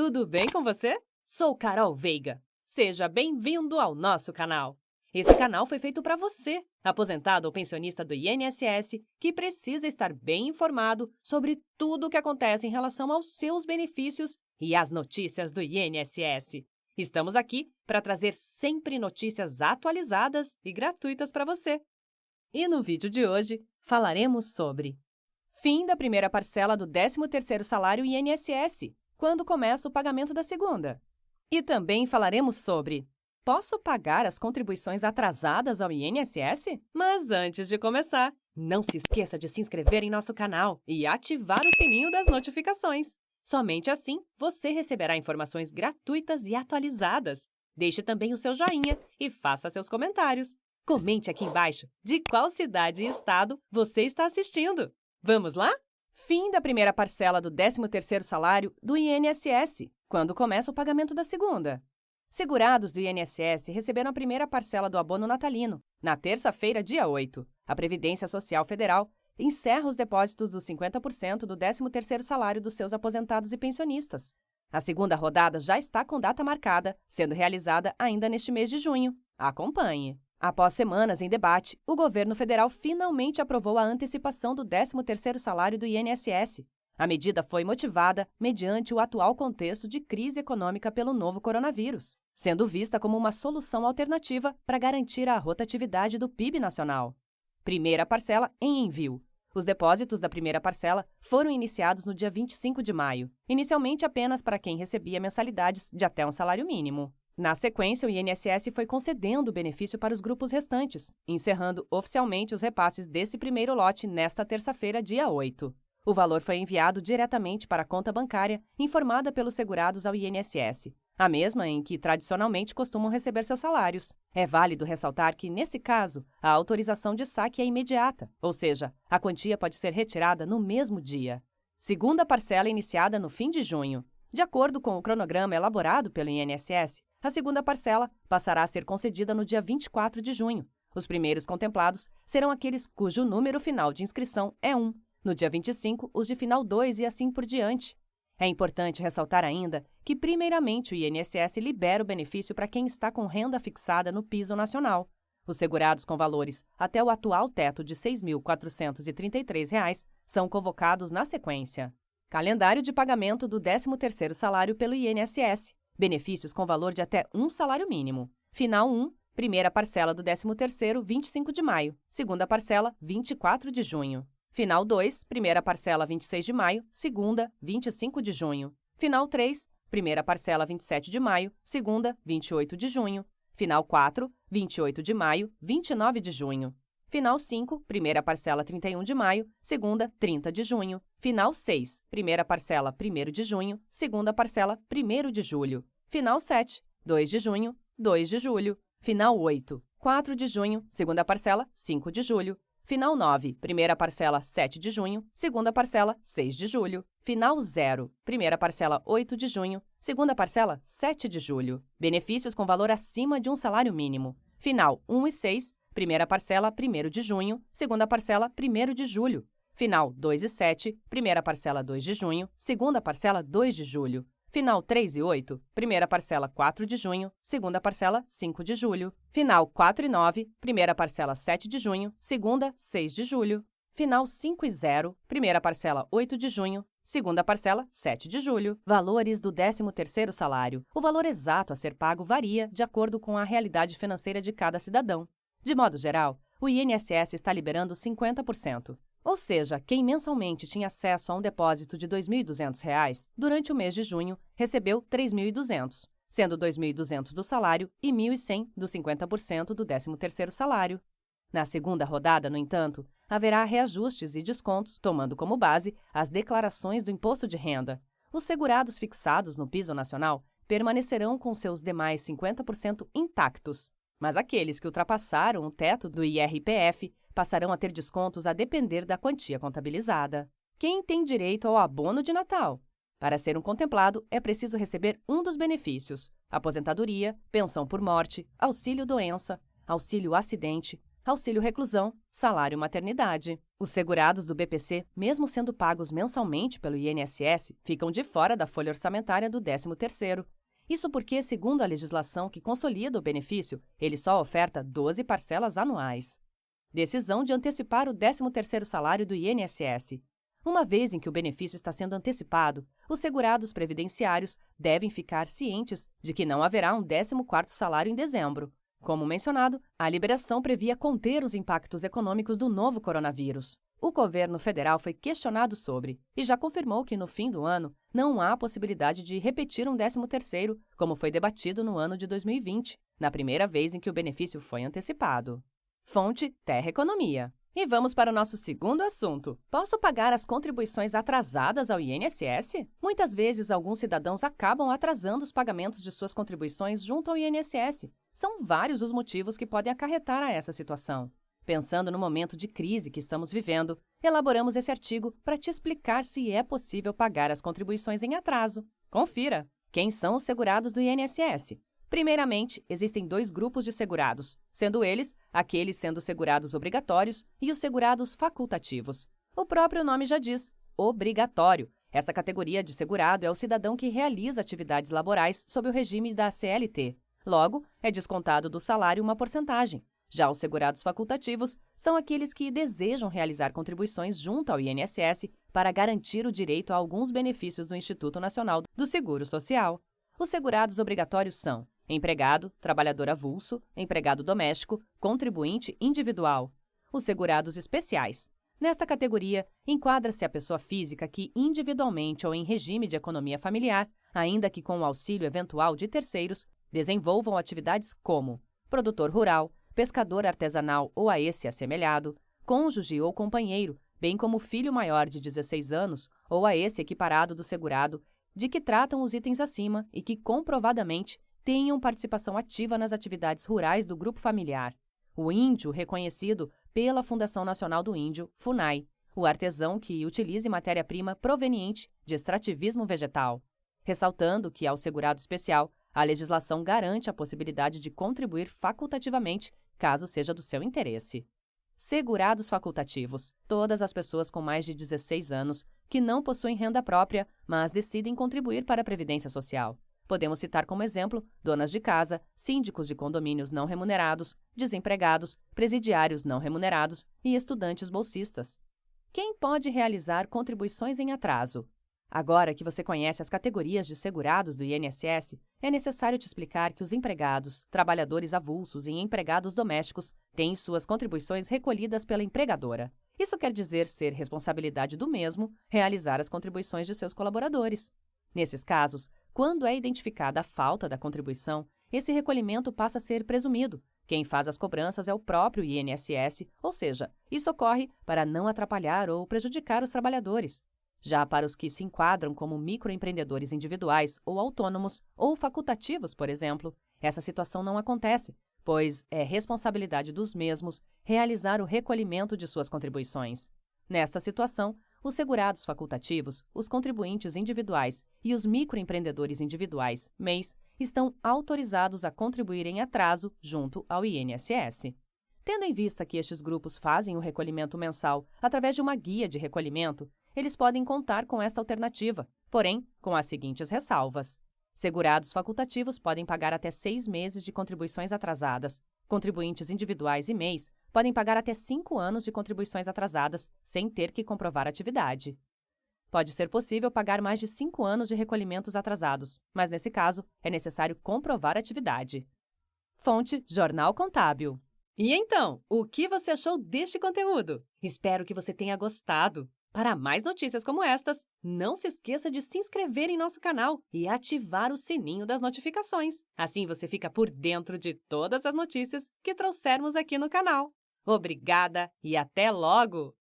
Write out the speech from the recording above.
tudo bem com você? Sou Carol Veiga. Seja bem-vindo ao nosso canal. Esse canal foi feito para você, aposentado ou pensionista do INSS, que precisa estar bem informado sobre tudo o que acontece em relação aos seus benefícios e às notícias do INSS. Estamos aqui para trazer sempre notícias atualizadas e gratuitas para você. E no vídeo de hoje, falaremos sobre fim da primeira parcela do 13º salário INSS, quando começa o pagamento da segunda. E também falaremos sobre posso pagar as contribuições atrasadas ao INSS? Mas antes de começar, não se esqueça de se inscrever em nosso canal e ativar o sininho das notificações. Somente assim você receberá informações gratuitas e atualizadas. Deixe também o seu joinha e faça seus comentários. Comente aqui embaixo de qual cidade e estado você está assistindo. Vamos lá? Fim da primeira parcela do 13º salário do INSS, quando começa o pagamento da segunda. Segurados do INSS receberam a primeira parcela do abono natalino, na terça-feira, dia 8. A Previdência Social Federal encerra os depósitos dos 50% do 13º salário dos seus aposentados e pensionistas. A segunda rodada já está com data marcada, sendo realizada ainda neste mês de junho. Acompanhe! Após semanas em debate, o governo federal finalmente aprovou a antecipação do 13º salário do INSS. A medida foi motivada mediante o atual contexto de crise econômica pelo novo coronavírus, sendo vista como uma solução alternativa para garantir a rotatividade do PIB nacional. Primeira parcela em envio. Os depósitos da primeira parcela foram iniciados no dia 25 de maio, inicialmente apenas para quem recebia mensalidades de até um salário mínimo. Na sequência, o INSS foi concedendo o benefício para os grupos restantes, encerrando oficialmente os repasses desse primeiro lote nesta terça-feira, dia 8. O valor foi enviado diretamente para a conta bancária informada pelos segurados ao INSS, a mesma em que tradicionalmente costumam receber seus salários. É válido ressaltar que, nesse caso, a autorização de saque é imediata, ou seja, a quantia pode ser retirada no mesmo dia. Segunda parcela iniciada no fim de junho. De acordo com o cronograma elaborado pelo INSS, a segunda parcela passará a ser concedida no dia 24 de junho. Os primeiros contemplados serão aqueles cujo número final de inscrição é 1. No dia 25, os de final 2 e assim por diante. É importante ressaltar ainda que, primeiramente, o INSS libera o benefício para quem está com renda fixada no piso nacional. Os segurados com valores até o atual teto de R$ 6.433 são convocados na sequência. Calendário de pagamento do 13º salário pelo INSS. Benefícios com valor de até um salário mínimo. Final 1, primeira parcela do 13º, 25 de maio. Segunda parcela, 24 de junho. Final 2, primeira parcela 26 de maio, segunda, 25 de junho. Final 3, primeira parcela 27 de maio, segunda, 28 de junho. Final 4, 28 de maio, 29 de junho. Final 5, primeira parcela 31 de maio, segunda, 30 de junho. Final 6, primeira parcela 1º de junho, segunda parcela 1º de julho. Final 7, 2 de junho, 2 de julho. Final 8, 4 de junho, segunda parcela 5 de julho. Final 9, primeira parcela 7 de junho, segunda parcela 6 de julho. Final 0, primeira parcela 8 de junho, segunda parcela 7 de julho. Benefícios com valor acima de um salário mínimo. Final 1 e 6, primeira parcela 1º de junho, segunda parcela 1º de julho. Final 2 e 7, primeira parcela 2 de junho, segunda parcela 2 de julho. Final 3 e 8, primeira parcela 4 de junho, segunda parcela 5 de julho. Final 4 e 9, primeira parcela 7 de junho, segunda 6 de julho. Final 5 e 0, primeira parcela 8 de junho, segunda parcela 7 de julho. Valores do 13º salário. O valor exato a ser pago varia de acordo com a realidade financeira de cada cidadão. De modo geral, o INSS está liberando 50%. Ou seja, quem mensalmente tinha acesso a um depósito de R$ 2.200, durante o mês de junho, recebeu R$ 3.200, sendo R$ 2.200 do salário e R$ 1.100 dos 50% do 13º salário. Na segunda rodada, no entanto, haverá reajustes e descontos, tomando como base as declarações do imposto de renda. Os segurados fixados no piso nacional permanecerão com seus demais 50% intactos, mas aqueles que ultrapassaram o teto do IRPF passarão a ter descontos a depender da quantia contabilizada. Quem tem direito ao abono de Natal? Para ser um contemplado, é preciso receber um dos benefícios: aposentadoria, pensão por morte, auxílio-doença, auxílio-acidente, auxílio reclusão, salário maternidade. Os segurados do BPC, mesmo sendo pagos mensalmente pelo INSS, ficam de fora da folha orçamentária do 13º. Isso porque, segundo a legislação que consolida o benefício, ele só oferta 12 parcelas anuais. Decisão de antecipar o 13º salário do INSS. Uma vez em que o benefício está sendo antecipado, os segurados previdenciários devem ficar cientes de que não haverá um 14º salário em dezembro. Como mencionado, a liberação previa conter os impactos econômicos do novo coronavírus. O governo federal foi questionado sobre e já confirmou que, no fim do ano, não há possibilidade de repetir um 13º, como foi debatido no ano de 2020, na primeira vez em que o benefício foi antecipado. Fonte: Terra Economia. E vamos para o nosso segundo assunto. Posso pagar as contribuições atrasadas ao INSS? Muitas vezes, alguns cidadãos acabam atrasando os pagamentos de suas contribuições junto ao INSS. São vários os motivos que podem acarretar a essa situação. Pensando no momento de crise que estamos vivendo, elaboramos esse artigo para te explicar se é possível pagar as contribuições em atraso. Confira! Quem são os segurados do INSS? Primeiramente, existem 2 grupos de segurados, sendo eles aqueles sendo segurados obrigatórios e os segurados facultativos. O próprio nome já diz, obrigatório. Essa categoria de segurado é o cidadão que realiza atividades laborais sob o regime da CLT. Logo, é descontado do salário uma porcentagem. Já os segurados facultativos são aqueles que desejam realizar contribuições junto ao INSS para garantir o direito a alguns benefícios do Instituto Nacional do Seguro Social. Os segurados obrigatórios são empregado, trabalhador avulso, empregado doméstico, contribuinte individual. Os segurados especiais. Nesta categoria, enquadra-se a pessoa física que, individualmente ou em regime de economia familiar, ainda que com o auxílio eventual de terceiros, desenvolvam atividades como produtor rural, pescador artesanal ou a esse assemelhado, cônjuge ou companheiro, bem como filho maior de 16 anos ou a esse equiparado do segurado, de que tratam os itens acima e que comprovadamente tenham participação ativa nas atividades rurais do grupo familiar. O índio reconhecido pela Fundação Nacional do Índio, FUNAI, o artesão que utilize matéria-prima proveniente de extrativismo vegetal. Ressaltando que, ao segurado especial, a legislação garante a possibilidade de contribuir facultativamente, caso seja do seu interesse. Segurados facultativos. Todas as pessoas com mais de 16 anos que não possuem renda própria, mas decidem contribuir para a Previdência Social. Podemos citar como exemplo donas de casa, síndicos de condomínios não remunerados, desempregados, presidiários não remunerados e estudantes bolsistas. Quem pode realizar contribuições em atraso? Agora que você conhece as categorias de segurados do INSS, é necessário te explicar que os empregados, trabalhadores avulsos e empregados domésticos têm suas contribuições recolhidas pela empregadora. Isso quer dizer ser responsabilidade do mesmo realizar as contribuições de seus colaboradores. Nesses casos, quando é identificada a falta da contribuição, esse recolhimento passa a ser presumido. Quem faz as cobranças é o próprio INSS, ou seja, isso ocorre para não atrapalhar ou prejudicar os trabalhadores. Já para os que se enquadram como microempreendedores individuais ou autônomos ou facultativos, por exemplo, essa situação não acontece, pois é responsabilidade dos mesmos realizar o recolhimento de suas contribuições. Nesta situação, os segurados facultativos, os contribuintes individuais e os microempreendedores individuais, MEIs, estão autorizados a contribuir em atraso junto ao INSS. Tendo em vista que estes grupos fazem o recolhimento mensal através de uma guia de recolhimento, eles podem contar com esta alternativa, porém, com as seguintes ressalvas. Segurados facultativos podem pagar até 6 meses de contribuições atrasadas. Contribuintes individuais e MEIs podem pagar até 5 anos de contribuições atrasadas, sem ter que comprovar atividade. Pode ser possível pagar mais de 5 anos de recolhimentos atrasados, mas nesse caso é necessário comprovar atividade. Fonte: Jornal Contábil. E então, o que você achou deste conteúdo? Espero que você tenha gostado. Para mais notícias como estas, não se esqueça de se inscrever em nosso canal e ativar o sininho das notificações. Assim você fica por dentro de todas as notícias que trouxermos aqui no canal. Obrigada e até logo!